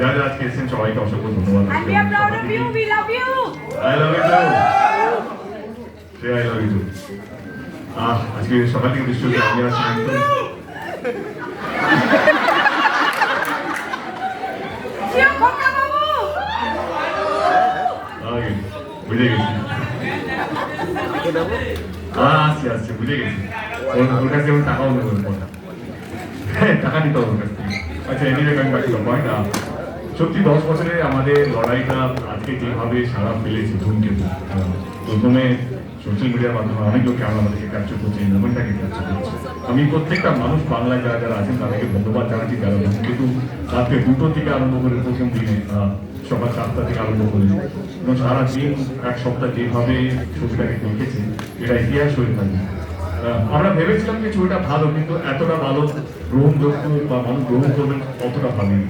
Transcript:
যারা আজকে এসেছেন সবাইকে অসংখ্য ধন্যবাদ। And we are proud of you. We love you. I love you too. I love you too. আজকে সকাল থেকে বৃষ্টি হচ্ছে, আমি আর শান্ত বুঝে গেছি। আসছে বুঝে গেছি। ওর কাছে যেমন টাকাও নেবো, টাকা নিতে হবে ওর কাছ থেকে। আচ্ছা, এমনি coming back to the point. সত্যি 10 বছরে আমাদের লড়াইটা আজকে যেভাবে সারা ফেলেছে ধূমকেতু, প্রথমে সোশ্যাল মিডিয়ার মাধ্যমে অনেক লোক আমাদেরকে ক্যাপচার করছে, এই মুভমেন্টটাকে ক্যাপচার করছে। আমি প্রত্যেকটা মানুষ বাংলায় যারা যারা আছেন তাদেরকে ধন্যবাদ জানাচ্ছি, যারা ধূমকেতু রাত্রে 2টো থেকে আরম্ভ করে প্রথম দিনে সকাল 7টা থেকে আরম্ভ করে এবং সারা দিন এক সপ্তাহ যেভাবে ছবিটাকে দেখেছে, এটা ইতিহাস হয়ে থাকে। আমরা ভেবেছিলাম যে ছবিটা ভালো, কিন্তু এতটা ভালো গ্রহণযোগ্য বা মানুষ গ্রহণ করবেন অতটা ভাবেনি।